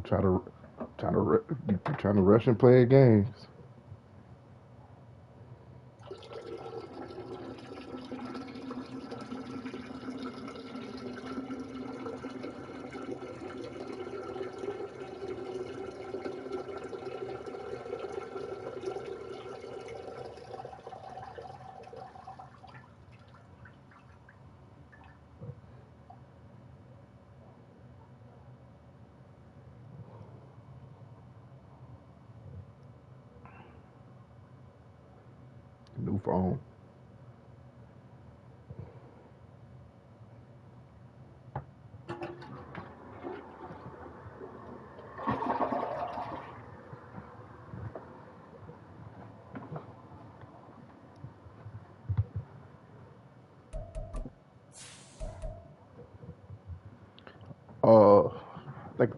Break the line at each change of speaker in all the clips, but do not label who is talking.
trying to rush and play games. New phone. I think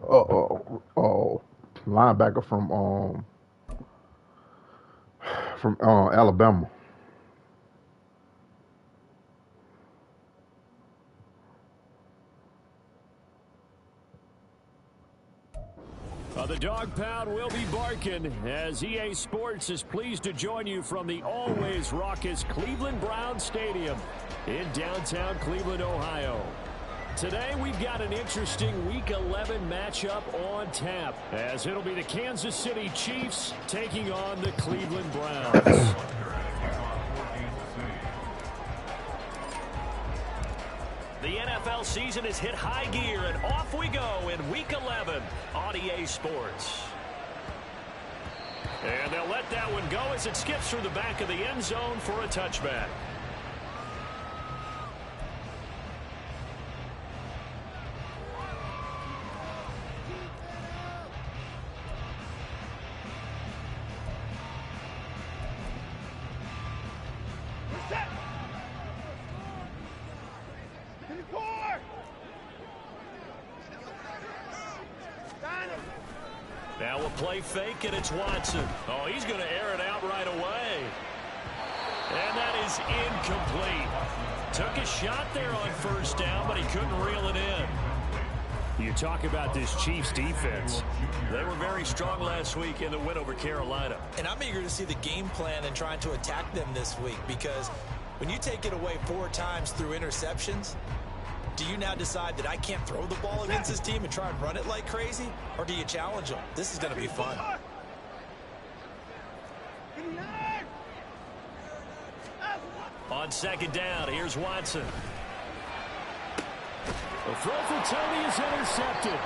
linebacker from Alabama.
The dog pound will be barking as EA Sports is pleased to join you from the always raucous Cleveland Browns Stadium in downtown Cleveland, Ohio. Today we've got an interesting Week 11 matchup on tap as it'll be the Kansas City Chiefs taking on the Cleveland Browns. The NFL season has hit high gear, and off we go in Week 11 on EA Sports. And they'll let that one go as it skips through the back of the end zone for a touchback. Now we'll play fake, and it's Watson. Oh, he's going to air it out right away. And that is incomplete. Took a shot there on first down, but he couldn't reel it in. You talk about this Chiefs defense. They were very strong last week in the win over Carolina.
And I'm eager to see the game plan and trying to attack them this week, because when you take it away 4 times through interceptions, do you now decide that I can't throw the ball against this team and try and run it like crazy? Or do you challenge them? This is going to be fun.
On second down, here's Watson. The throw for Tony is intercepted.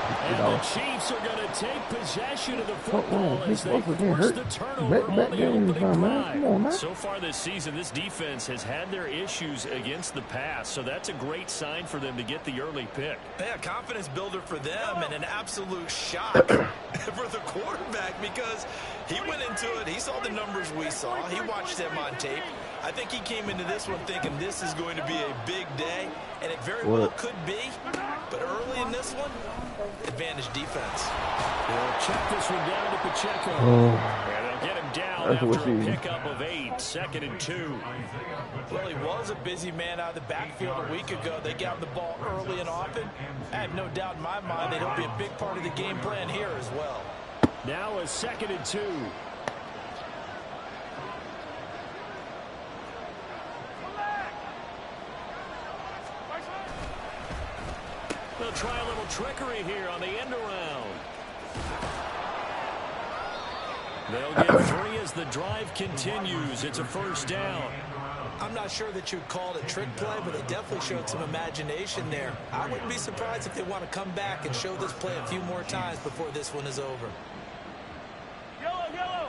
And the Chiefs are going to take possession of the football as they force the turnover on the opening drive. So far this season, this defense has had their issues against the pass, so that's a great sign for them to get the early pick.
Yeah, confidence builder for them and an absolute shock for the quarterback, because he went into it, he saw the numbers we saw, he watched them on tape. I think he came into this one thinking this is going to be a big day, and it very well could be, but early in this one, advantage defense.
They'll check this one down to Pacheco. And they'll get him down after a pickup of 8, 2nd and 2.
Well, he was a busy man out of the backfield a week ago. They got him the ball early and often. I have no doubt in my mind that he'll be a big part of the game plan here as well.
Now a 2nd and 2. They'll try a little trickery here on the end around. They'll get 3 as the drive continues. It's a first down.
I'm not sure that you'd call it a trick play, but they definitely showed some imagination there. I wouldn't be surprised if they want to come back and show this play a few more times before this one is over.
Yellow, yellow.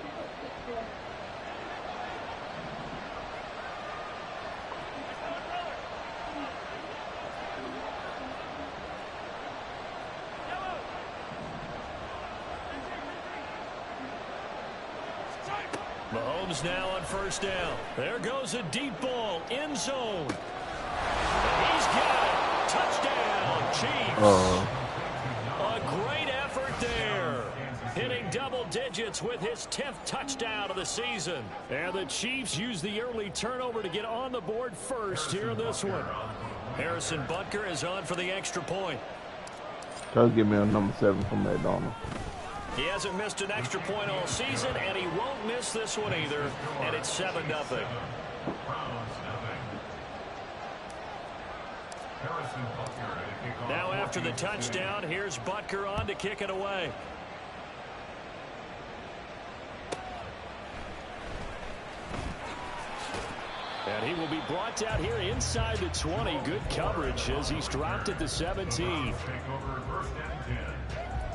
Mahomes now on first down. There goes a deep ball, end zone. And he's got it. Touchdown, Chiefs. A great effort there. Hitting double digits with his 10th touchdown of the season. And the Chiefs use the early turnover to get on the board first here in this one. Harrison Butker is on for the extra point.
Try to give me a number 7 from McDonald's.
He hasn't missed an extra point all season, and he won't miss this one either, and it's 7-0. Now after the touchdown, here's Butker on to kick it away. And he will be brought down here inside the 20. Good coverage as he's dropped at the 17.
Take over first and 10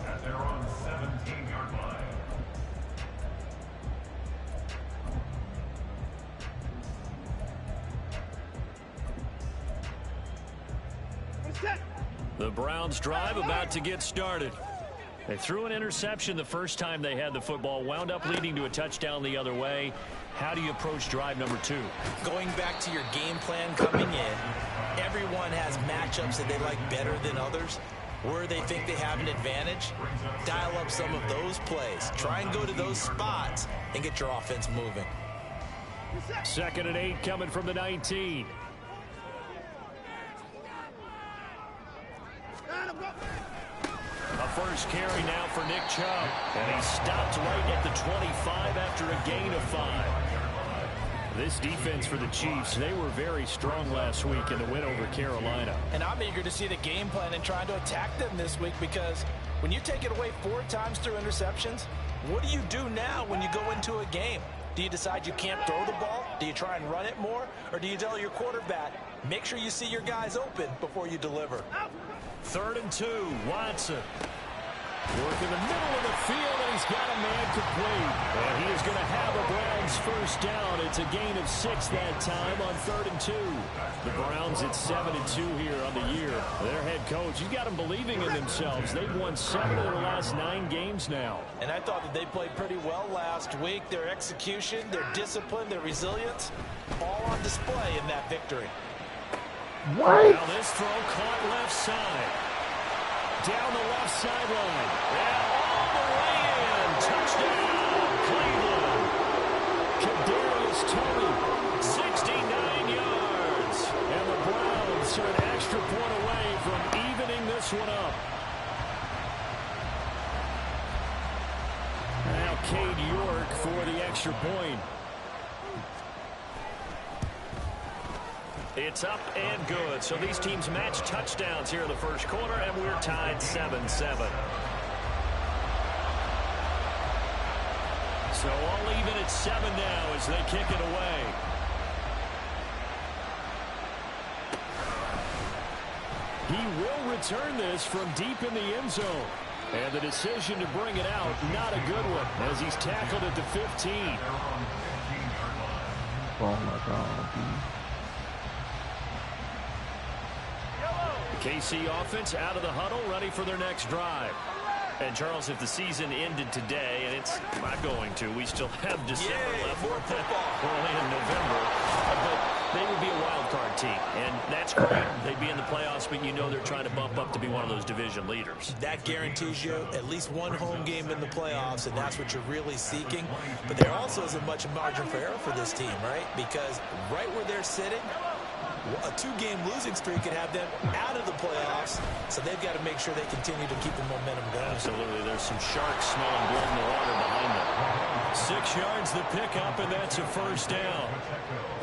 at their own 17-yard line.
The Browns drive about to get started. They threw an interception the first time they had the football, wound up leading to a touchdown the other way. How do you approach drive number 2?
Going back to your game plan coming in, everyone has matchups that they like better than others. Where they think they have an advantage, dial up some of those plays. Try and go to those spots and get your offense moving.
2nd and 8 coming from the 19. A first carry now for Nick Chubb. And he stopped right at the 25 after a gain of 5. This defense for the Chiefs, they were very strong last week in the win over Carolina.
And I'm eager to see the game plan and trying to attack them this week, because when you take it away 4 times through interceptions, what do you do now when you go into a game? Do you decide you can't throw the ball? Do you try and run it more? Or do you tell your quarterback, make sure you see your guys open before you deliver?
3rd and 2, Watson. Work in the middle of the field, and he's got a man complete. And he is going to have a Browns first down. It's a gain of 6 that time on 3rd and 2. The Browns at 7-2 here on the year. Their head coach, he's got them believing in themselves. They've won 7 of their last 9 games now.
And I thought that they played pretty well last week. Their execution, their discipline, their resilience, all on display in that victory.
What?
Now this throw caught left side. Down the left sideline. And all the way in. Touchdown, Cleveland. Kadarius Toney, 69 yards. And the Browns are an extra point away from evening this one up. Now Cade York for the extra point. It's up and good. So these teams match touchdowns here in the first quarter, and we're tied 7-7. So all even at 7 now as they kick it away. He will return this from deep in the end zone. And the decision to bring it out, not a good one, as he's tackled at the 15.
Oh, my God.
KC offense out of the huddle, ready for their next drive. And, Charles, if the season ended today, and it's not going to, we still have December left.
More football.
We're only in November. But they would be a wild card team, and that's great. They'd be in the playoffs, but you know they're trying to bump up to be one of those division leaders.
That guarantees you at least one home game in the playoffs, and that's what you're really seeking. But there also isn't much margin for error for this team, right? Because right where they're sitting, a 2-game losing streak could have them out of the playoffs, so they've got to make sure they continue to keep the momentum going.
Absolutely. There's some sharks smelling blood in the water behind them. 6 yards the pickup, and that's a first down.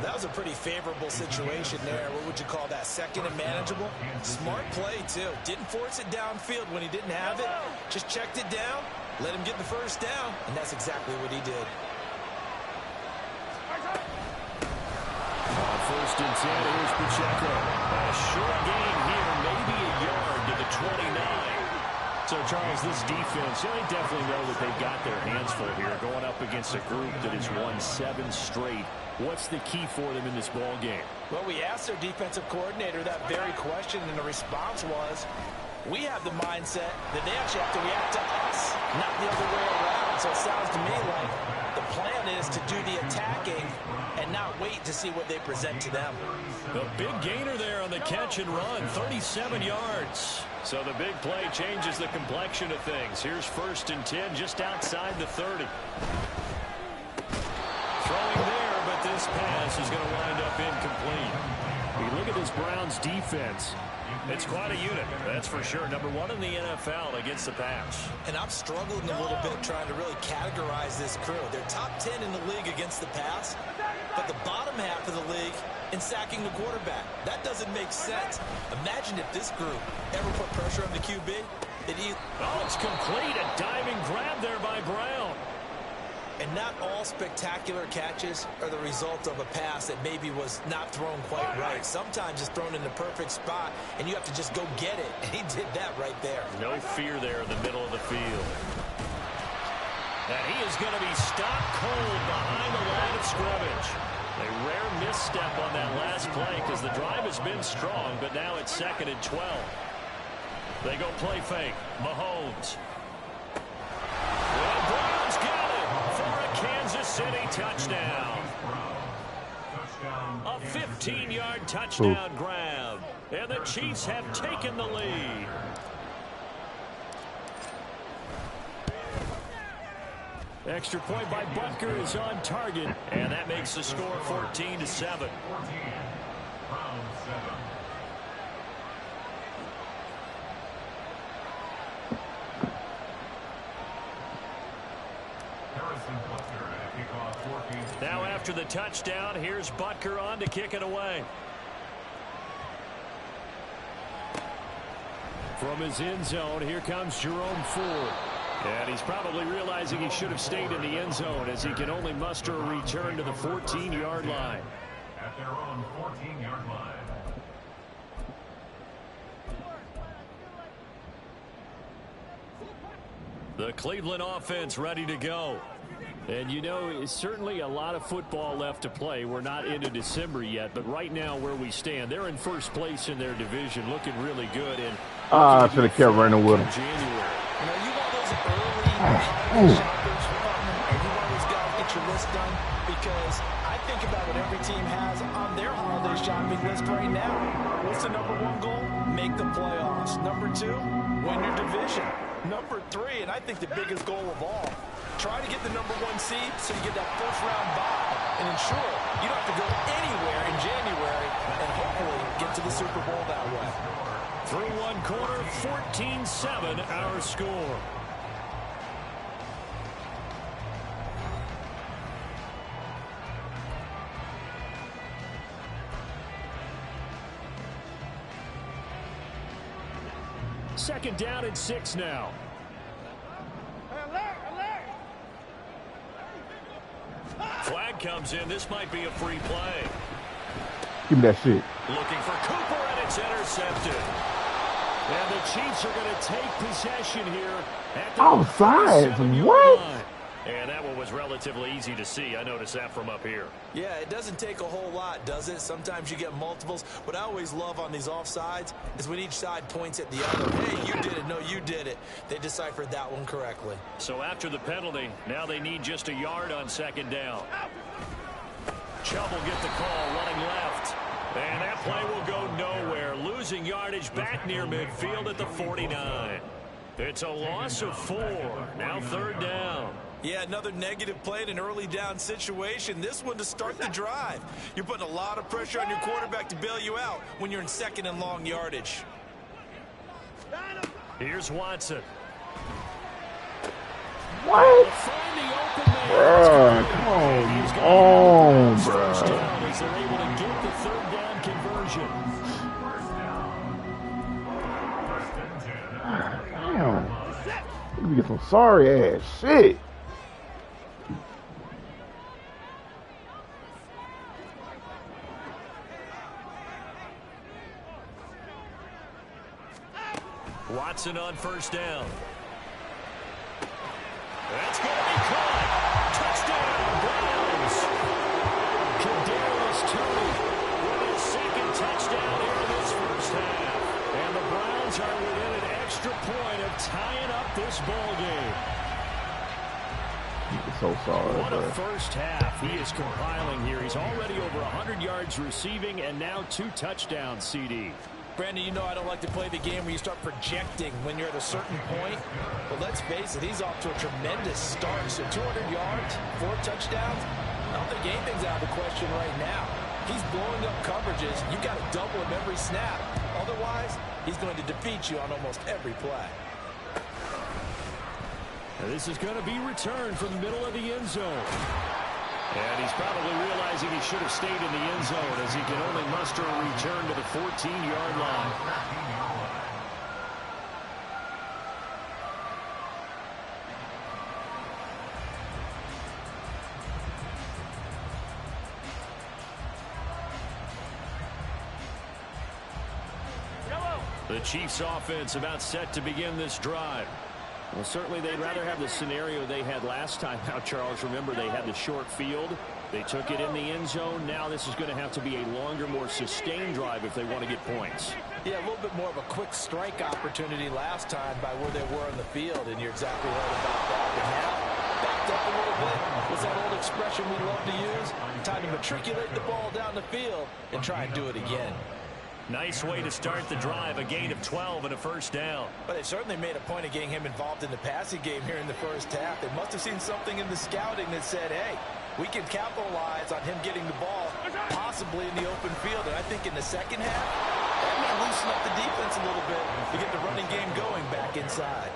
That was a pretty favorable situation there. What would you call that? 2nd and manageable? Smart play, too. Didn't force it downfield when he didn't have it. Just checked it down, let him get the first down, and that's exactly what he did.
1st and 10, here's Pacheco. A short gain here, maybe a yard to the 29. So, Charles, this defense, they definitely know that they've got their hands full here, going up against a group that has won 7 straight. What's the key for them in this ball game?
Well, we asked their defensive coordinator that very question, and the response was, we have the mindset that they actually have to react to us, not the other way around. So it sounds to me like the plan is to do the attacking and not wait to see what they present to them.
A big gainer there on the catch and run, 37 yards. So the big play changes the complexion of things. Here's 1st and 10 just outside the 30. Throwing there, but this pass is going to wind up incomplete. You look at this Browns defense.
It's quite a unit, that's for sure. Number 1 in the NFL against the pass. And I'm struggling a little bit trying to really categorize this crew. They're top 10 in the league against the pass, but the bottom half of the league in sacking the quarterback. That doesn't make sense. Imagine if this group ever put pressure on the QB.
Oh, it's complete. A diving grab there by Brown.
And not all spectacular catches are the result of a pass that maybe was not thrown quite right. Sometimes it's thrown in the perfect spot, and you have to just go get it. And he did that right there.
No fear there in the middle of the field. And he is going to be stopped cold behind the line of scrimmage. A rare misstep on that last play because the drive has been strong, but now it's 2nd and 12. They go play fake. Mahomes. And Browns got it for a Kansas City touchdown. A 15-yard touchdown grab. And the Chiefs have taken the lead. Extra point by Butker is on target, and that makes the score 14-7. Now after the touchdown, here's Butker on to kick it away. From his end zone, here comes Jerome Ford. And he's probably realizing he should have stayed in the end zone as he can only muster a return to the 14-yard line.
At their own 14-yard line.
The Cleveland offense ready to go. And, you know, it's certainly a lot of football left to play. We're not into December yet, but right now where we stand, they're in first place in their division, looking really good. And
I should have kept running with him.
January.
You know, you want those early holiday shoppers, and you always got to get your list done, because I think about what every team has on their holiday shopping list right now. What's the number 1 goal? Make the playoffs. Number 2, win your division. Number 3, and I think the biggest goal of all, try to get the number 1 seed so you get that first-round bye and ensure you don't have to go anywhere in January and hopefully get to the Super Bowl that way.
Through one quarter, 14-7 our score. Second down and 6 now. Flag comes in. This might be a free play.
Give me that shit.
Looking for Cooper, and it's intercepted. And the Chiefs are going to take possession here at the
offside. What?
line. And that one was relatively easy to see. I noticed that from up here.
Yeah, it doesn't take a whole lot, does it? Sometimes you get multiples. What I always love on these offsides is when each side points at the other. Hey, you did it. No, you did it. They deciphered that one correctly.
So after the penalty, now they need just a yard on second down. Chubb will get the call running left. And that play will go nowhere. Losing yardage back near midfield at the 49. It's a loss of 4. Now third down.
Yeah, another negative play in an early down situation. This one to start the drive. You're putting a lot of pressure on your quarterback to bail you out when you're in second and long yardage.
Here's Watson.
What?
Find the open man.
Bruh, come on, bro.
As they're able to get the third down conversion.
Damn. We get some sorry ass shit.
Watson on first down. That's going to be caught. Touchdown, Browns. Kadarius Toney with his second touchdown here in this first half. And the Browns are within an extra point of tying up this ball game.
So sorry,
What a
bro.
first half he is compiling here. He's already over 100 yards receiving and now 2 touchdowns, CD.
Brandon, you know I don't like to play the game where you start projecting when you're at a certain point. But let's face it, he's off to a tremendous start. So 200 yards, 4 touchdowns. I don't think anything's out of the question right now. He's blowing up coverages. You got to double him every snap. Otherwise, he's going to defeat you on almost every play.
And this is going to be returned from the middle of the end zone. And he's probably realizing he should have stayed in the end zone as he can only muster a return to the 14-yard line. The Chiefs offense about set to begin this drive. Well, certainly they'd rather have the scenario they had last time. Now, Charles, remember they had the short field. They took it in the end zone. Now this is going to have to be a longer, more sustained drive if they want to get points.
Yeah, a little bit more of a quick strike opportunity last time by where they were on the field, and you're exactly right about that. But now, backed up a little bit. What's that old expression we love to use? Time to matriculate the ball down the field and try and do it again.
Nice way to start the drive, a gain of 12 and a first down.
But they certainly made a point of getting him involved in the passing game here in the first half. They must have seen something in the scouting that said, hey, we can capitalize on him getting the ball possibly in the open field. And I think in the second half, that may loosen up the defense a little bit to get the running game going back inside.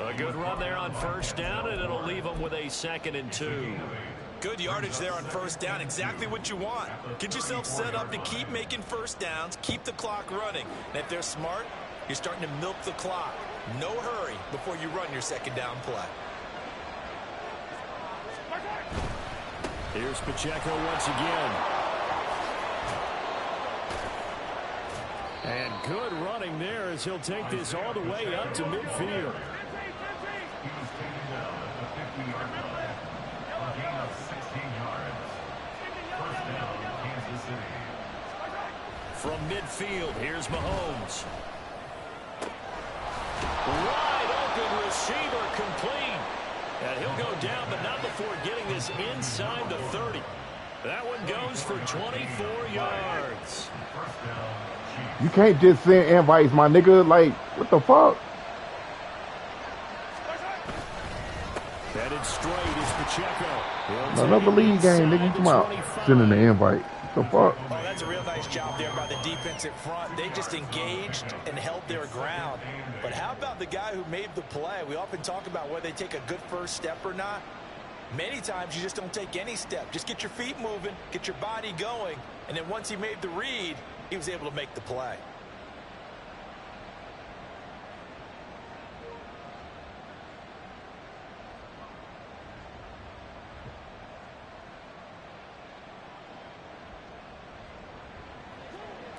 A good run there on first down, and it'll leave them with a 2nd and 2.
Good yardage there on first down. Exactly what you want. Get yourself set up to keep making first downs, keep the clock running. And if they're smart, you're starting to milk the clock. No hurry before you run your second down play.
Here's Pacheco once again. And good running there as he'll take this all the way up to midfield. From midfield, here's Mahomes. Wide open receiver complete. And he'll go down, but not before getting this inside the 30. That one goes for 24 yards.
You can't just send invites, my nigga. Like, what the fuck?
Headed straight is Pacheco.
Another league game, nigga. Come out. Sending the invite. What the fuck?
Oh, that's a real nice job there by the defensive front. They just engaged and held their ground. But how about the guy who made the play? We often talk about whether they take a good first step or not. Many times you just don't take any step. Just get your feet moving, get your body going, and then once he made the read, he was able to make the play.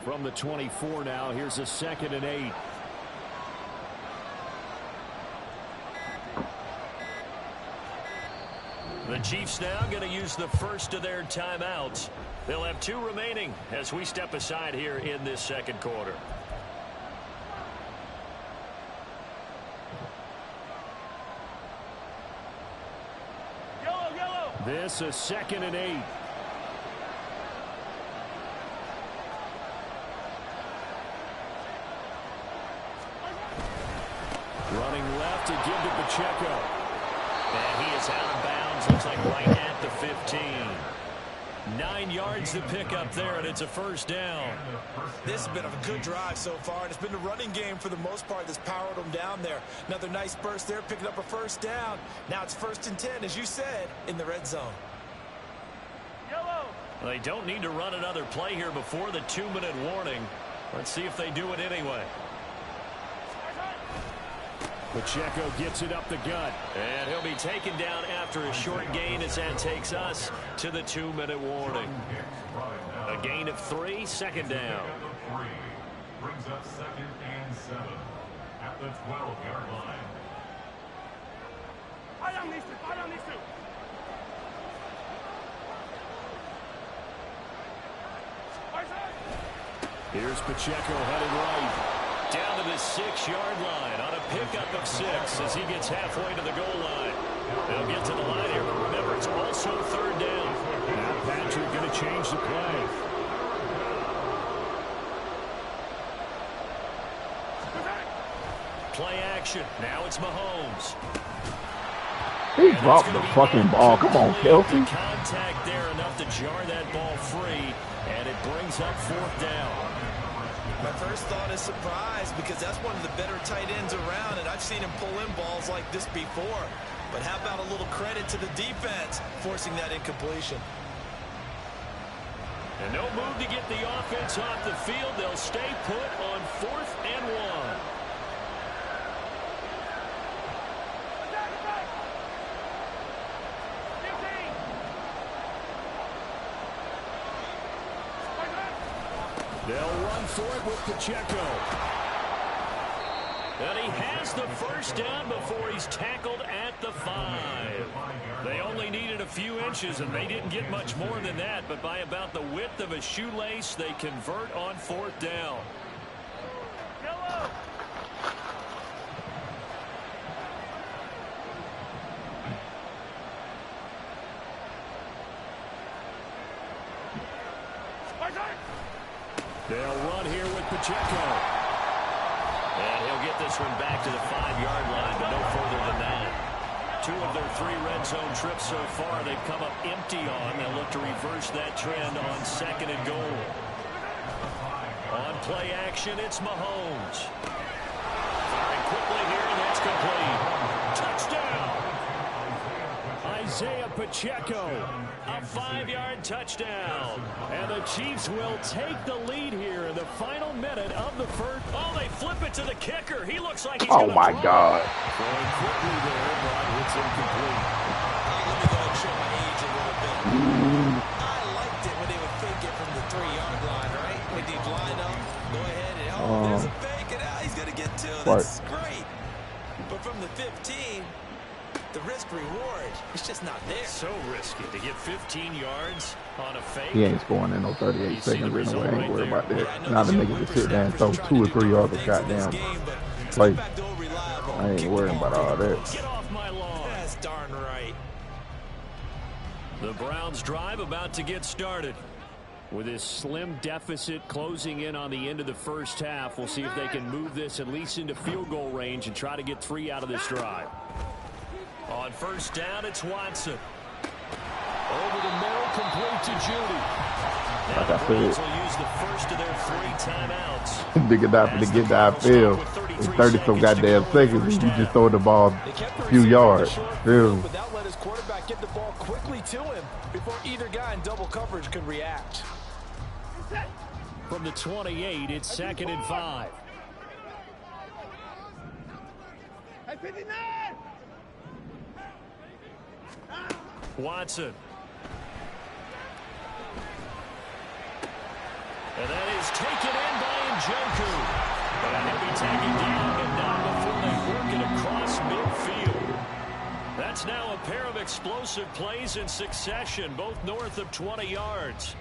From the 24 now, here's a 2nd and 8. The Chiefs now going to use the first of their timeouts. They'll have 2 remaining as we step aside here in this second quarter.
Yellow.
This a 2nd and 8. Running left to give to Pacheco. And he is out of bounds, looks like right at the 15. 9 yards to pick up there, and it's a first down.
This has been a good drive so far, and it's been the running game for the most part that's powered them down there. Another nice burst there, picking up a first down. Now it's 1st and 10, as you said, in the red zone.
Yellow.
They don't need to run another play here before the 2-minute warning. Let's see if they do it anyway. Pacheco gets it up the gut, and he'll be taken down after a short gain as that takes us to the 2-minute warning. A gain of 3, 2nd down.
Brings up 2nd and 7 at the 12-yard line.
Adam needs to.
Here's Pacheco headed right. Down to the 6-yard line on a pickup of 6 as he gets halfway to the goal line. They'll get to the line here, but remember, it's also 3rd down. Now Patrick going to change the play. Play action. Now it's Mahomes.
He dropped the fucking ball. Come on, Kelsey.
Contact there enough to jar that ball free, and it brings up 4th down.
My first thought is surprise because that's one of the better tight ends around, and I've seen him pull in balls like this before. But how about a little credit to the defense forcing that incompletion?
And no move to get the offense off the field. They'll stay put on 4th and 1. They'll run for it with Pacheco. And he has the first down before he's tackled at the 5. They only needed a few inches, and they didn't get much more than that. But by about the width of a shoelace, they convert on 4th down.
Yellow.
They'll run here with Pacheco. And he'll get this one back to the 5-yard line, but no further than that. 2 of their 3 red zone trips so far they've come up empty on. They'll look to reverse that trend on 2nd and goal. On play action, it's Mahomes. Firing quickly here, and that's complete. Touchdown! Isaiah Pacheco, a 5-yard touchdown. And the Chiefs will take the lead here in the final minute of the first. Oh, they flip it to the kicker. He looks like he's
Oh my God.
Throwing quickly there, but it's incomplete.
Let me go and show my age a little bit. I liked it when they would fake it from the 3-yard line, right? When they'd line up, go ahead and there's a fake, and he's going to get 2. That's great. But from the 15, the risk-reward is just not there.
So risky to get 15 yards on a fake.
He ain't scoring in no 38 seconds anyway. I ain't worried about that. Now the nigga just sit there and throw 2 or 3 yards of goddamn play. I ain't worrying about all that.
Get off my lawn.
That's darn right.
The Browns drive about to get started. With this slim deficit closing in on the end of the first half, we'll see if they can move this at least into field goal range and try to get 3 out of this drive. On first down, it's Watson. Over the middle, complete to Judy. Now the Browns will use the first of their 3 timeouts.
Nigga not finna get downfield in 30-some goddamn seconds, and you just throw the ball a few yards. Dude.
But that let his quarterback get the ball quickly to him before either guy in double coverage could react.
From the 28, it's 2nd and 5. Watson. And that is taken in by Njoku. And he'll be taken down, but not before they work it across midfield. That's now a pair of explosive plays in succession, both north of 20 yards.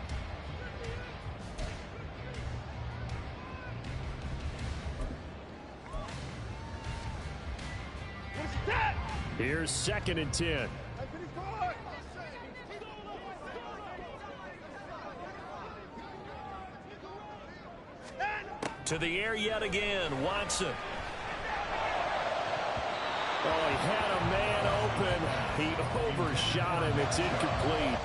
Here's 2nd and 10. To the air yet again, Watson. Oh, he had a man open. He overshot him. It's incomplete.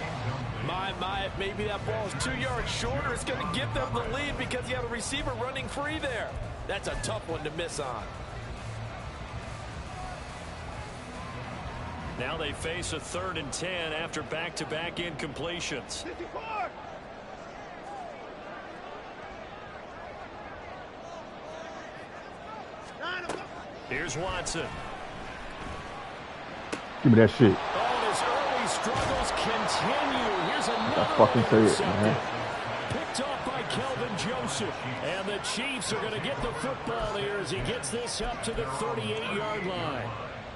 My, if maybe that ball is 2 yards shorter, it's going to give them the lead because you have a receiver running free there. That's a tough one to miss on.
Now they face a 3rd and 10 after back-to-back incompletions. Here's Watson.
Give me that shit.
Oh, his early struggles continue. Here's another
fucking say it, man.
picked off by Kelvin Joseph. And the Chiefs are going to get the football here as he gets this up to the 38-yard line.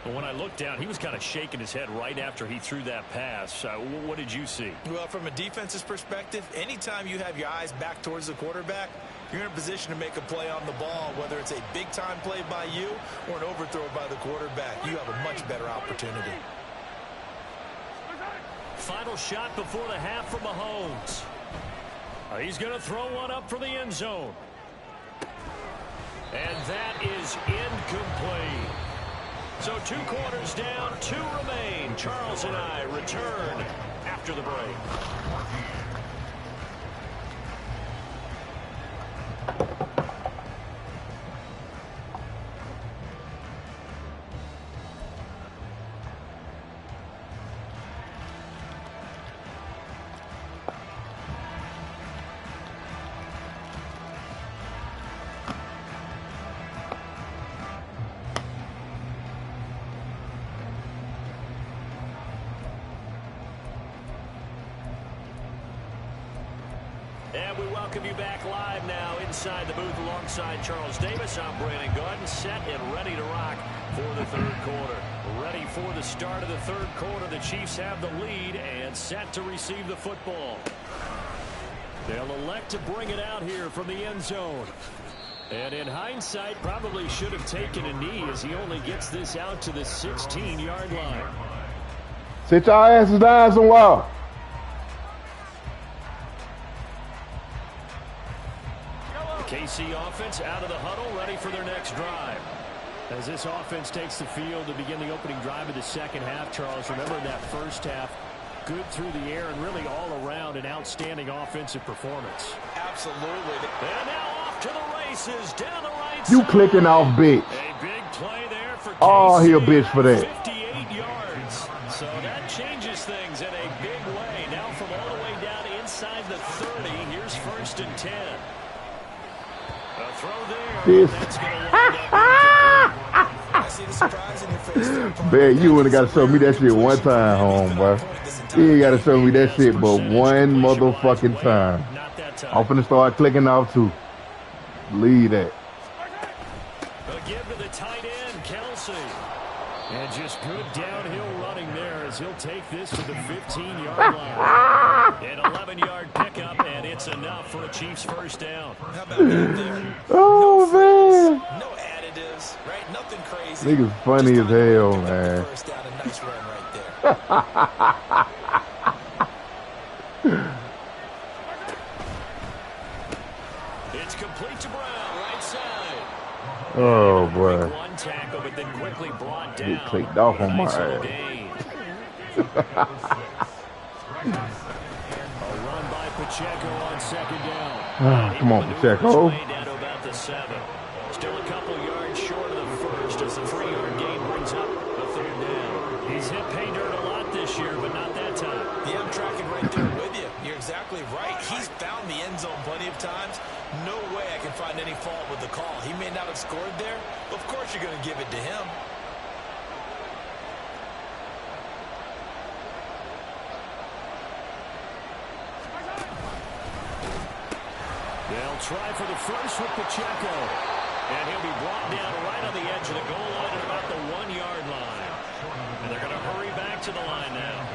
But when I looked down, he was kind of shaking his head right after he threw that pass. What did you see?
Well, from a defense's perspective, anytime you have your eyes back towards the quarterback, you're in a position to make a play on the ball, whether it's a big-time play by you or an overthrow by the quarterback. You have a much better opportunity.
Final shot before the half from Mahomes. He's going to throw one up for the end zone. And that is incomplete. So 2 quarters down, 2 remain. Charles and I return after the break. And we welcome you back live now inside the booth alongside Charles Davis. I'm Brandon Gordon, set and ready to rock for the third quarter. Ready for the start of the third quarter. The Chiefs have the lead and set to receive the football. They'll elect to bring it out here from the end zone. And in hindsight, probably should have taken a knee as he only gets this out to the 16-yard line.
Sit your asses down somewhere.
KC offense out of the huddle, ready for their next drive. As this offense takes the field to begin the opening drive of the second half, Charles, remember that first half, good through the air and really all around an outstanding offensive performance.
Absolutely.
And now off to the races, down the right
You
side.
clicking off, bitch.
A big play there for KC.
Oh, he a bitch for that.
58 yards. So that changes things in a big way. Now from all the way down inside the 30, here's 1st and 10. A throw there. That's going to wind up incomplete.
I see the surprise in your face there.
Man, you only got to show me that shit one time, home, bro. You ain't got to show me that shit but one motherfucking time.
Not that time.
I'm finna start clicking off, too. Leave that.
A give to the tight end, Kelsey. And just good downhill running there as he'll take this to the 15-yard line. An 11-yard pickup, and it's enough for a Chiefs first down.
How about that there?
Oh, man.
No additives, right? Nothing crazy.
Niggas funny as hell, man.
First down, a nice run right there.
It's complete to Brown, right side.
Oh, boy.
One tackle, but then quickly brought down.
Get clicked off on my
Nice little
ass.
gain. A run by Pacheco on second down.
Come on, Pacheco.
Down to about the 7. Still a couple yards short of the first as the 3-yard gain brings up the third down. He's hit pay dirt a lot this year, but not that time.
Yeah, I'm tracking right there with you. You're exactly right. He's found the end zone plenty of times. No way I can find any fault with the call. He may not have scored there. Of course you're going to give it to him.
They'll try for the first with Pacheco. And he'll be brought down right on the edge of the goal line at about the 1-yard line. And they're going to hurry back to the line now.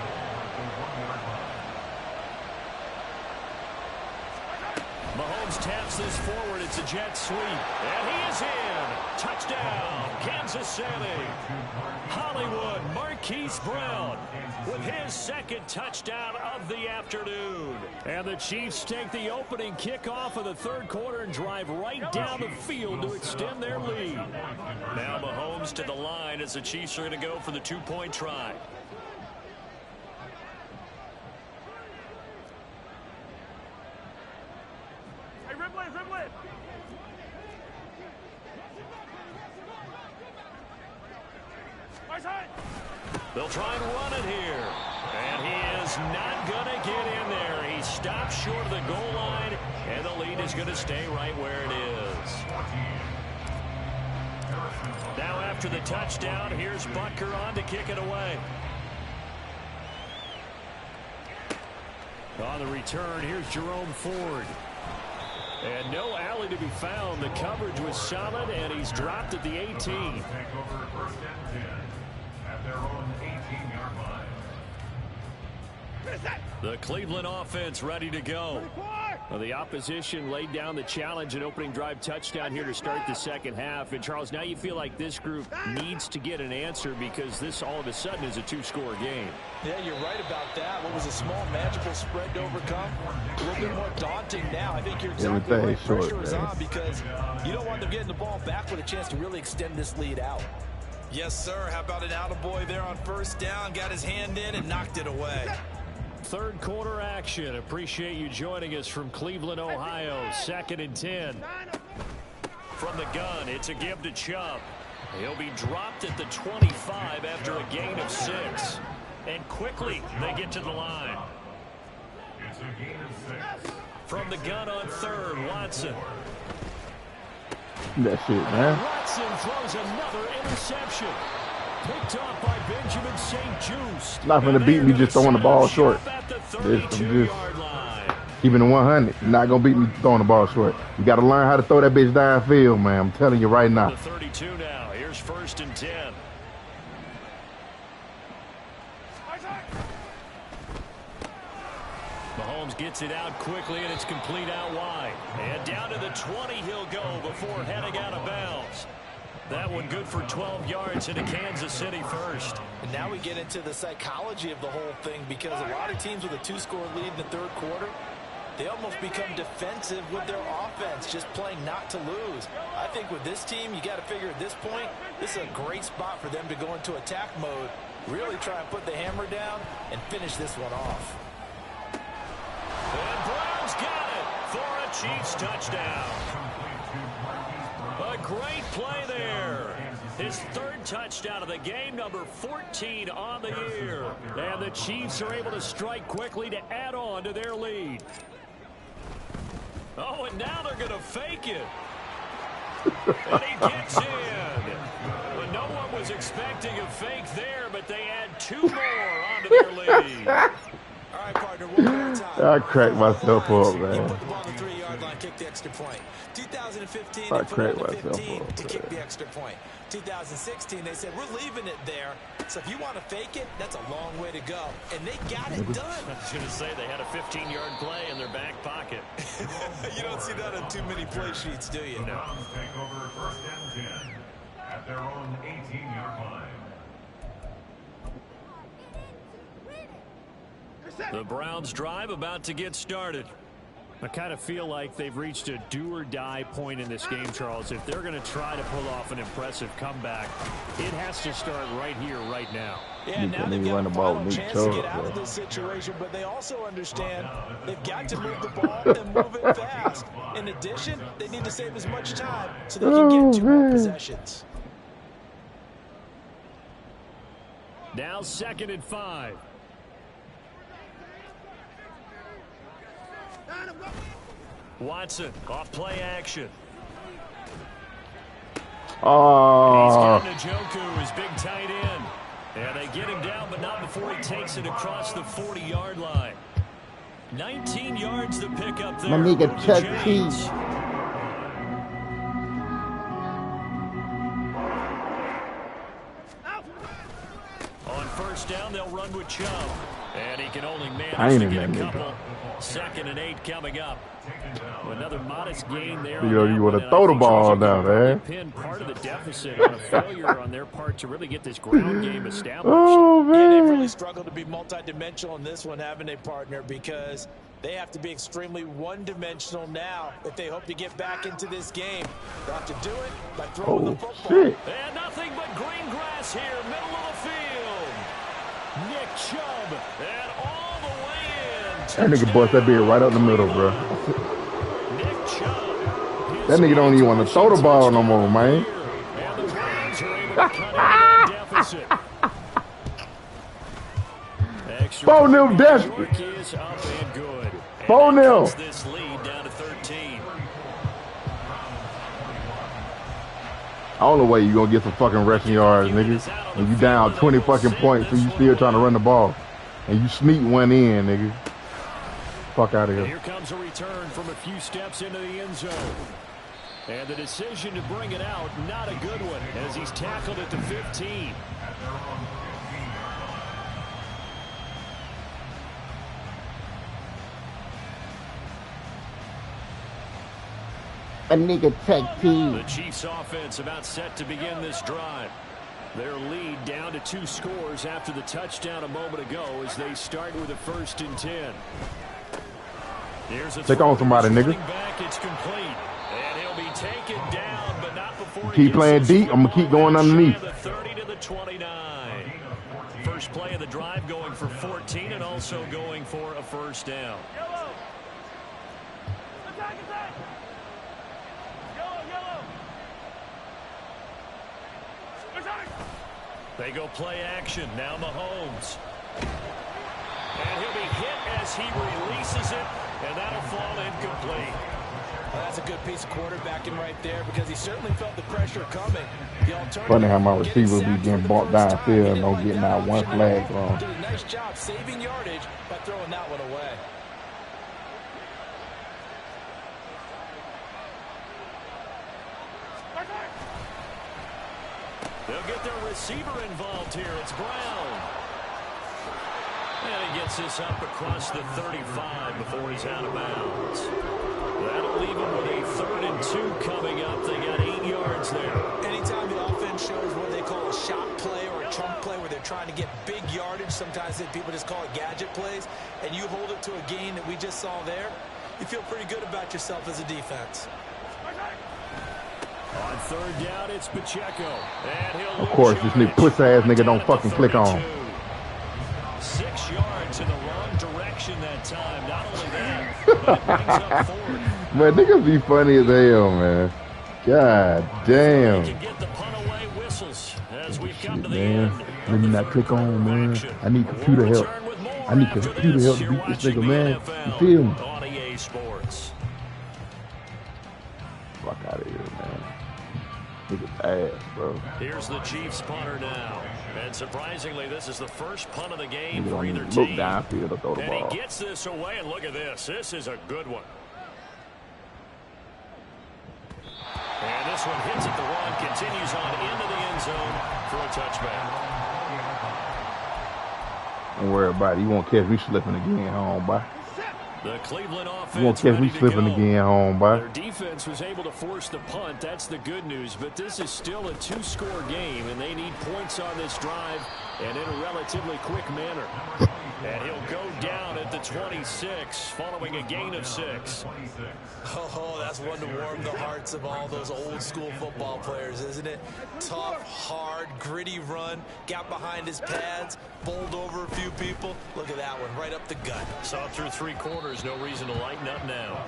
Mahomes taps this forward. It's a jet sweep. And he is in. Touchdown, Kansas City. Hollywood Marquise Brown with his second touchdown of the afternoon. And the Chiefs take the opening kickoff of the third quarter and drive right down the field to extend their lead. Now Mahomes to the line as the Chiefs are going to go for the 2-point try. They'll try and run it here. And he is not going to get in there. He stops short of the goal line, and the lead is going to stay right where it is. Now after the touchdown, here's Butker on to kick it away. On the return, here's Jerome Ford. And no alley to be found. The coverage was solid, and he's dropped at the 18.
Take over 1st and 10 at their own 18-yard line.
The Cleveland offense ready to go. Well, the opposition laid down the challenge and opening drive touchdown here to start the second half. And, Charles, now you feel like this group needs to get an answer because this all of a sudden is a 2-score game.
Yeah, you're right about that. What was a small magical spread to overcome? A little bit more daunting now. I think you're exactly right. Pressure is on because you don't want them getting the ball back with a chance to really extend this lead out.
Yes, sir. How about an attaboy there on first down? Got his hand in and knocked it away.
Third quarter action. Appreciate you joining us from Cleveland, Ohio. 2nd and 10. From the gun, it's a give to Chubb. He'll be dropped at the 25 after a gain of 6. And quickly, they get to the line.
It's a gain of 6.
From the gun on third, Watson.
That shit, man.
Watson throws another interception. Picked off by Benjamin St. Just.
Not gonna beat me just throwing the ball short. Just keeping it 100. You're not gonna beat me throwing the ball short. You gotta learn how to throw that bitch downfield, man. I'm telling you right now.
The 32 now. Here's 1st and 10. Mahomes gets it out quickly, and it's complete out wide. And down to the 20 he'll go before heading out of bounds. That one good for 12 yards into Kansas City first.
And now we get into the psychology of the whole thing, because a lot of teams with a 2-score lead in the third quarter, they almost become defensive with their offense, just playing not to lose. I think with this team, you got to figure at this point, this is a great spot for them to go into attack mode, really try and put the hammer down and finish this one off.
And Brown's got it for a Chiefs touchdown. A great play there. His 3rd touchdown of the game, number 14 on the year. And the Chiefs are able to strike quickly to add on to their lead. Oh, and now they're going to fake it. And he gets in. Well, no one was expecting a fake there, but they add 2 more onto their lead.
All right, partner, one more time.
I cracked myself up, man.
You put the ball on the 3-yard line, kick the extra point. 2015,
I
they put it on the
cracked myself
15
up,
to kick
man.
the extra point. 2016, they said, we're leaving it there. So if you want to fake it, that's a long way to go. And they got it done.
I was going to say they had a 15-yard play in their back pocket.
You don't see that on too many play sheets, do you?
The Browns take over 1st and 10 at their own 18-yard line.
The Browns drive about to get started. I kind of feel like they've reached a do-or-die point in this game, Charles. If they're going to try to pull off an impressive comeback, it has to start right here, right now.
Yeah, now they've got a final chance to get out of this situation, but they also understand they've got to move the ball and move it fast. In addition, they need to save as much time so they can get 2 more possessions.
Now 2nd and 5. Watson off play action.
Oh.
He's getting Njoku, his big tight end. And they get him down, but not before he takes it across the 40-yard line. 19 yards to pick up there.
My nigga Chuck T.
On first down, they'll run with Chubb. And he can only manage to get a couple. 2nd and 8 coming up. Another modest gain there.
You want to throw the ball down, man.
Pin part of the deficit on a failure on their part to really get this ground game established.
Oh, man.
Yeah, they've really struggled to be multidimensional in this one, having a partner, because they have to be extremely one-dimensional now if they hope to get back into this game. They'll have to do it by throwing the football.
Shit.
And nothing but green grass here, middle of the field. Nick Chubb, and all the way in.
That nigga bust that beard right up the middle, bro.
Nick Chubb.
That nigga don't even want to throw the ball no more, man.
And the Browns are able to cut into that deficit.
4-0 desperate.
York is up and good.
4-0.
This lead down to 13.
I don't know where you gonna get some fucking rushing yards, nigga. And you down 20 fucking points, so you still trying to run the ball. And you sneak one in, nigga. Fuck out of here.
Here comes a return from a few steps into the end zone. And the decision to bring it out, not a good one, as he's tackled at the 15.
A nigga tech team.
The Chiefs offense about set to begin this drive. Their lead down to 2 scores after the touchdown a moment ago as they start with a 1st and 10. Here's a
Take on somebody, nigga.
Back, it's complete. And he'll be taken down, but not before
Keep playing deep. I'm gonna keep going underneath.
The 30 to 29. First play of the drive going for 14 and also going for a first down.
Yellow. Attack, attack. Yellow, yellow. Attack.
They go play action. Now Mahomes. And he'll be hit as he releases it, and that'll fall incomplete.
Well, that's a good piece of quarterbacking right there because he certainly felt the pressure coming. The alternative,
Funny how my receivers be getting bought downfield and don't get out one flag wrong.
Did a nice job saving yardage by throwing that one away.
They'll get their receiver involved here. It's Brown. And he gets this up across the 35 before he's out of bounds. That'll leave him with a 3rd and 2 coming up. They got 8 yards there.
Anytime the offense shows what they call a shot play or a trunk play where they're trying to get big yardage, sometimes people just call it gadget plays, and you hold it to a gain that we just saw there, you feel pretty good about yourself as a defense.
On 3rd down, it's Pacheco. And he'll
Of course, this nigga puss-ass nigga don't fucking click on.
6 yards in the wrong direction that time. Not only that, but it brings up 4th.
Man, niggas be funny as hell, man. God damn.
Can get the punt away whistles as we've come to the
Man,
end.
let me not click on, man. I need computer help. I need computer help to beat this nigga, man. You feel me?
On EA Sports.
Fuck out of here, man. Nigga's ass, bro.
Here's the Chiefs punter now. And surprisingly, this is the first punt of the game
Nigga
for
don't
either
even look
team.
downfield to throw the
And
ball.
he gets this away, and look at this. This is a good one. And this one hits at the run, continues on into the end zone for a touchback.
Don't worry about it. You won't catch me slipping again, home, boy.
The Cleveland offense
You won't catch me
ready to
slipping
go.
again, home, boy.
Their defense was able to force the punt. That's the good news. But this is still a 2-score game, and they need points on this drive and in a relatively quick manner. And he'll go down at the 26 following a gain of 6.
Oh, that's one to warm the hearts of all those old school football players, isn't it? Tough, hard, gritty run, got behind his pads, bowled over a few people. Look at that one, right up the gut.
Saw through 3 quarters, no reason to lighten up now.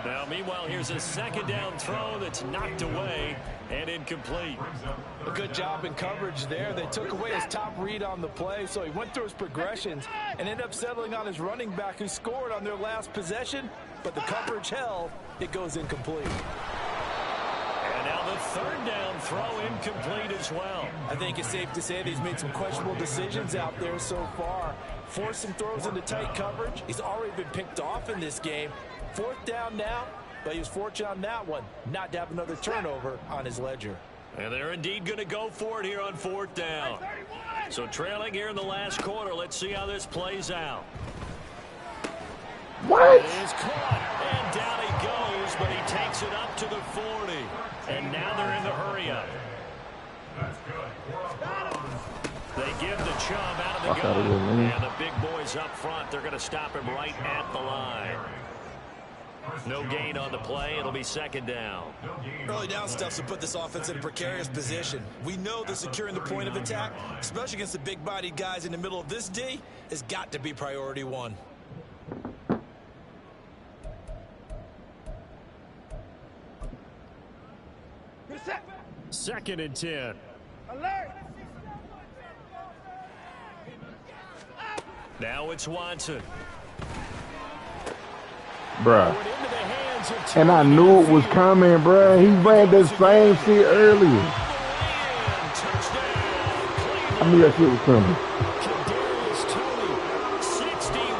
Now, meanwhile, here's a 2nd down throw that's knocked away and incomplete.
A good job in coverage there. They took away his top read on the play, so he went through his progressions and ended up settling on his running back who scored on their last possession, but the coverage held. It goes incomplete.
And now the 3rd down throw incomplete as well.
I think it's safe to say that he's made some questionable decisions out there so far. Forced some throws into tight coverage. He's already been picked off in this game. 4th down now, but he was fortunate on that one not to have another turnover on his ledger.
And they're indeed going to go for it here on 4th down. So trailing here in the last quarter. Let's see how this plays out.
What?
It is caught, and down he goes, but he takes it up to the 40. And now they're in the hurry-up. They give the Chubb out of the gun. And the big boys up front, they're going to stop him right at the line. No gain on the play. It'll be 2nd down.
Early down stuff to put this offense in a precarious position. We know that securing the point of attack, especially against the big-bodied guys in the middle of this D, has got to be priority 1.
Second and 10.
Alert.
Now it's Watson.
Bruh.
Into the hands of
And I knew it was coming, bruh. He ran the same shit earlier. I knew that shit was coming.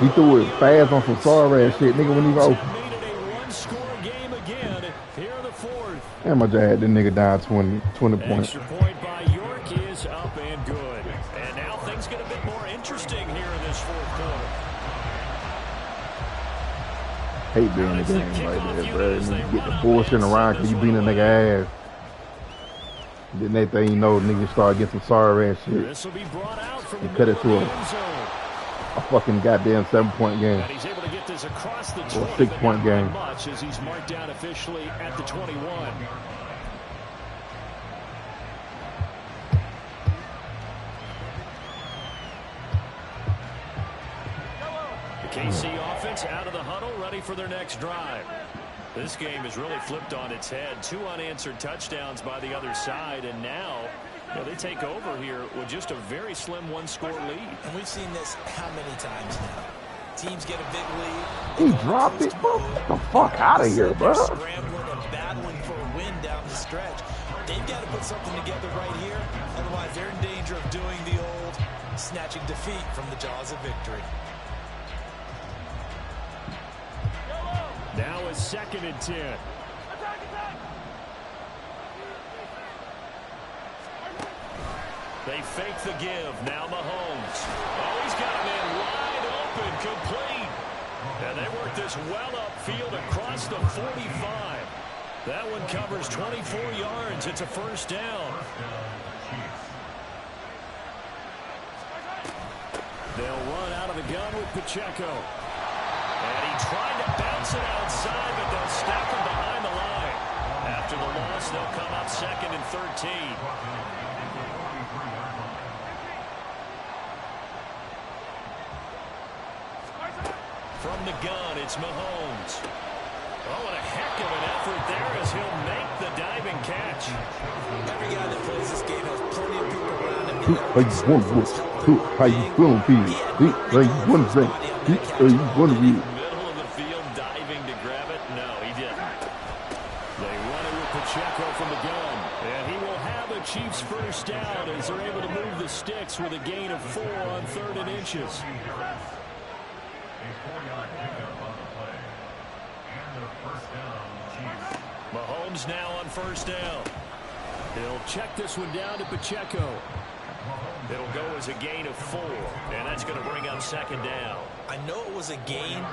He threw it fast on some sorry ass shit. Nigga wasn't even open. And my dad had that nigga down 20 points.
Extra point by York is up and good. And now things get a bit more interesting here in this 4th quarter.
Hate being in the game like that, bro. You get the bullshit around because you beating a nigga ass. Then next thing you know, niggas start getting some sorry ass shit.
This will be brought out from
And cut it to a fucking goddamn 7-point game.
And he's able to get this across the 20,
Or a 6-point game.
much as he's marked down officially at the 21. KC offense out of the huddle, ready for their next drive. This game is really flipped on its head. 2 unanswered touchdowns by the other side, and now they take over here with just a very slim 1-score lead.
And we've seen this how many times now? Teams get a big lead.
He dropped it, bro. Get the fuck out of here, bro.
Scrambling and battling for a win down the stretch. They've got to put something together right here. Otherwise, they're in danger of doing the old snatching defeat from the jaws of victory.
Now is 2nd and 10. They fake the give. Now Mahomes. Oh, he's got a man wide open, complete. And they work this well upfield across the 45. That one covers 24 yards. It's a first down. They'll run out of the gun with Pacheco. And he tried to bounce it outside, but they'll stop him behind the line. After the loss, they'll come up 2nd and 13. From the gun, it's Mahomes. Oh, what a heck of an effort there as he'll make the diving catch.
Every guy that plays this game has plenty of people around him.
How you feeling, Pete? How you want to say? How you want to be?
Middle of the field, diving to grab it. No, he didn't. They run it with Pacheco from the gun. And he will have the Chiefs first down as they're able to move the sticks with a gain of 4 on 3rd and inches. Mahomes now on first down. He'll check this one down to Pacheco. It'll go as a gain of 4, and that's going to bring up 2nd down.
I know it was a gain,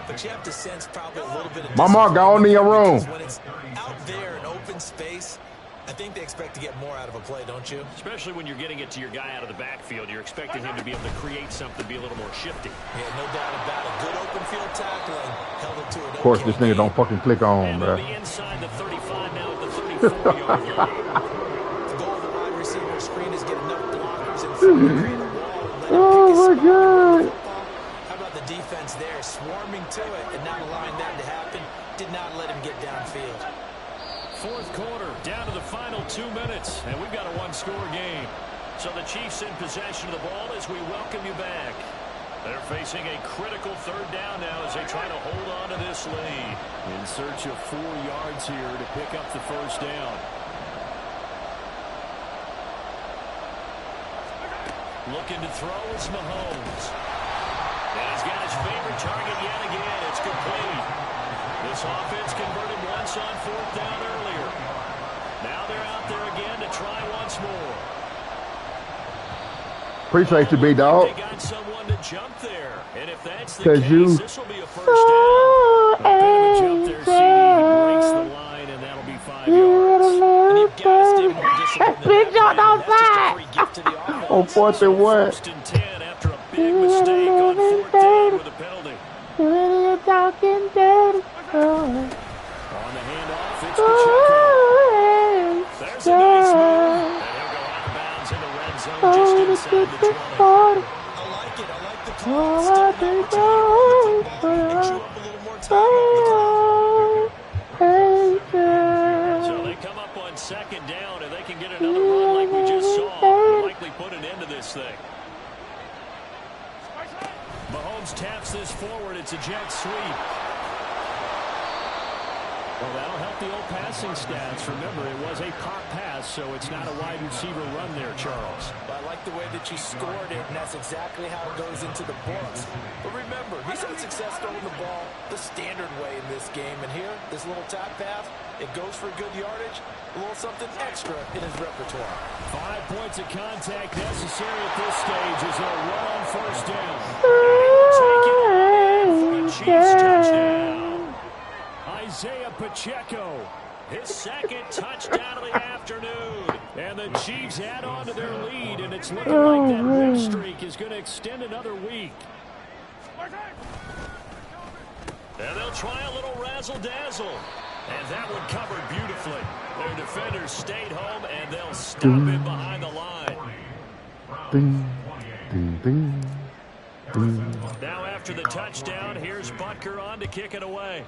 but you have to sense probably a little bit of...
My mark, go in your room.
When it's out there in open space, I think they expect to get more out of a play, don't you?
Especially when you're getting it to your guy out of the backfield. You're expecting him to be able to create something, be a little more shifty.
Yeah, no doubt about it. Good open field tackling. Held it to it.
Of course, this nigga don't fucking click on, bro.
Be inside the 35 now at the 34-yard line.
The goal of the wide receiver screen is get enough blockers in front to create a wall and let
Oh,
him pick
my God.
How about the defense there, swarming to it and not allowing that to happen? Did not let him get downfield.
4th quarter, down to the final 2 minutes, and we've got a 1-score game. So the Chiefs in possession of the ball as we welcome you back. They're facing a critical 3rd down now as they try to hold on to this lead. In search of 4 yards here to pick up the first down. Looking to throw is Mahomes. And he's got his favorite target yet again. It's complete. This offense converted once on 4th down earlier. Now they're out there again to try once more.
Appreciate you, big dog.
They got someone to jump there. And if that's the case, this will be a first down. A bit of a jump there, CD. Breaks the line, and that'll be 5 yards.
And you've got to stay more disciplined.
Big John outside. On 4th and 1.
1st and 10 after a big mistake on 4th down with a penalty. On the handoff, it's Pacheco. There's a nice move. And he'll go out of bounds in the red zone just inside the 20.
I like it. I like the call. Still an opportunity to move the ball and chew up a little more time on the clock.
So they come up on 2nd down, and they can get another run like we just saw. They'll likely put an end to this thing. Mahomes taps this forward. It's a jet sweep. Well, that'll help the old passing stats. Remember, it was a pop pass, so it's not a wide receiver run there, Charles.
Well, I like the way that you scored it, and that's exactly how it goes into the books. But remember, he's had success throwing the ball the standard way in this game. And here, this little tap pass, it goes for good yardage, a little something extra in his repertoire.
5 points of contact necessary at this stage as they'll run on first down. And he'll take it for a Chiefs touchdown. Isaiah Pacheco, his 2nd touchdown of the afternoon. And the Chiefs add on to their lead, and it's looking like that win streak is going to extend another week. And they'll try a little razzle-dazzle. And that one covered beautifully. Their defenders stayed home, and they'll stop him behind the line.
Ding, ding, ding.
Now after the touchdown, here's Butker on to kick it away.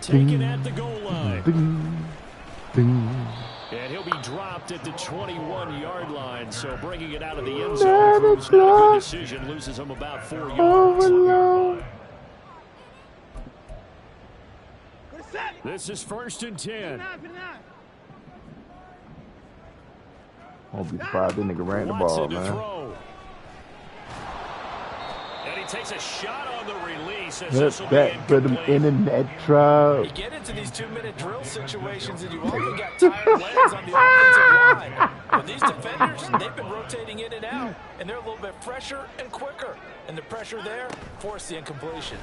Taken at the goal line. And he'll be dropped at the 21-yard line, so bringing it out of the end zone proves not a good decision. Loses him about 4 yards. This is 1st and 10.
Won't be surprised this nigga ran the ball, man.
Throw. And he takes a shot on the release.
Put him in the net trap.
You get into these 2-minute drill situations and you often got tired legs on the offensive line. But these defenders, they've been rotating in and out, and they're a little bit fresher and quicker. And the pressure there forced the incompletion.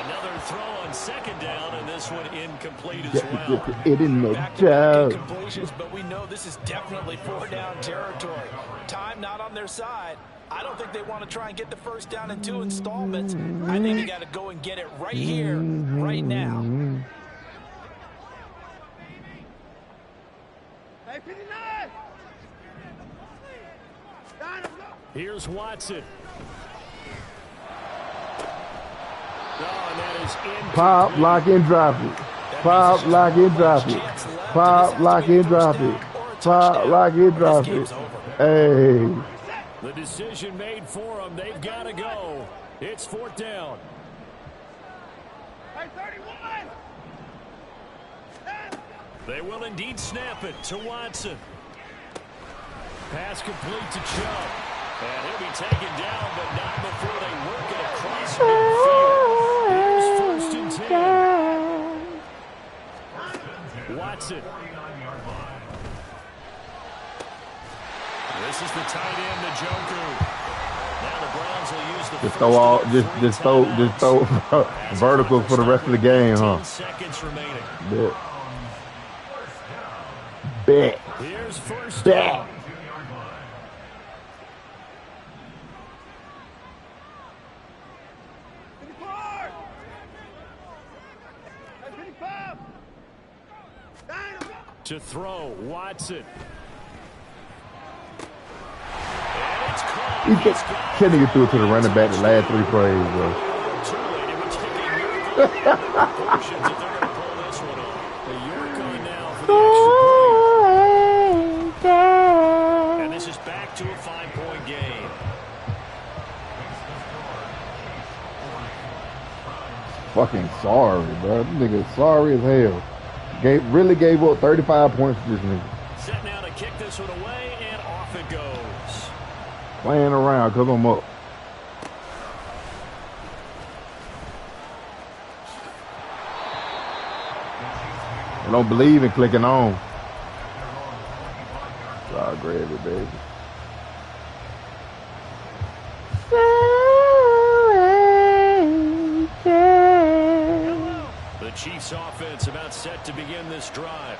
Another throw on 2nd down, and this one incomplete as well.
Back-to-back incompletions, but we know this is definitely 4-down territory. Time not on their side. I don't think they want to try and get the 1st down in 2 installments. I think they got to go and get it right here, right now.
Here's Watson. Oh,
pop, lock, and drop it. Pop, lock, and drop it. Pop, lock, and drop it. Pop, lock, and drop it. Hey.
The decision made for them. They've got to go. It's 4th down. They will indeed snap it to Watson. Pass complete to Chubb. And he'll be taken down, but not before they work it across midfield. Here's 1st and 10. Watson. This is the tight end, the Joker. Now the Browns will use the
just throw vertical for the rest of the game, huh?
10 seconds remaining.
Bet.
Here's 1st
down.
To throw, Watson.
Can't even threw it to the running back the last 3 plays, bro.
And this is back to a 5-point game.
Fucking sorry, bro. This nigga sorry as hell. Really gave up 35 points to this nigga.
Set now to kick this one away, and off it goes.
Playing around because I'm up. I don't believe in clicking on. I'll grab it, baby.
The Chiefs offense about set to begin this drive.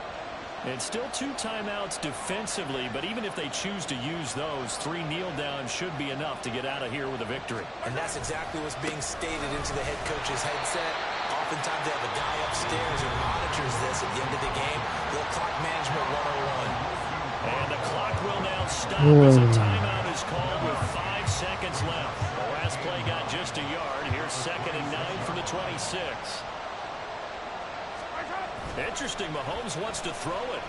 And still 2 timeouts defensively, but even if they choose to use those, 3 kneel downs should be enough to get out of here with a victory.
And that's exactly what's being stated into the head coach's headset. Oftentimes they have a guy upstairs who monitors this at the end of the game. Little clock management 101.
And the clock will now stop as a timeout is called with 5 seconds left. The last play got just a yard. Here's 2nd and 9 from the 26. Interesting, Mahomes wants to throw it.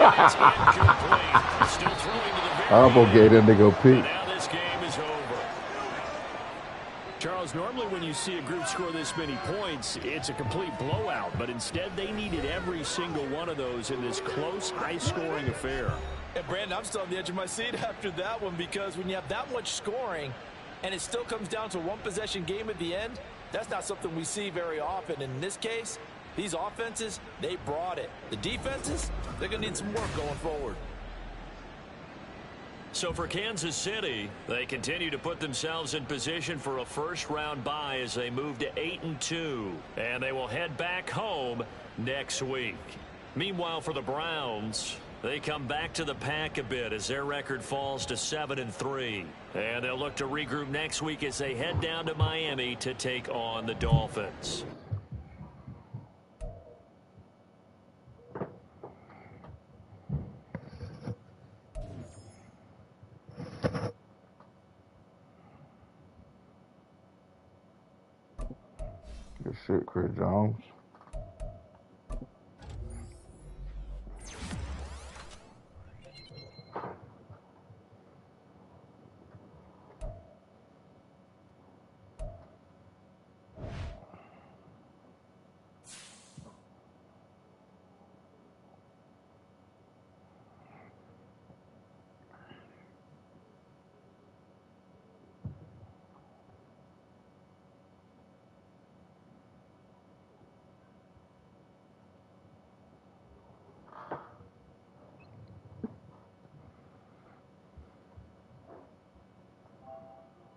And it's incomplete. Still throwing to the very
I'm gonna get in to go pick.
now this game is over. Charles, normally when you see a group score this many points, it's a complete blowout. But instead, they needed every single one of those in this close, high-scoring affair.
And Brandon, I'm still on the edge of my seat after that one, because when you have that much scoring and it still comes down to a 1-possession game at the end, that's not something we see very often. In this case, these offenses, they brought it. The defenses, they're going to need some work going forward.
So for Kansas City, they continue to put themselves in position for a first-round bye as they move to 8-2. And they will head back home next week. Meanwhile, for the Browns, they come back to the pack a bit as their record falls to 7-3. And they'll look to regroup next week as they head down to Miami to take on the Dolphins.
Good shit, Chris Jones.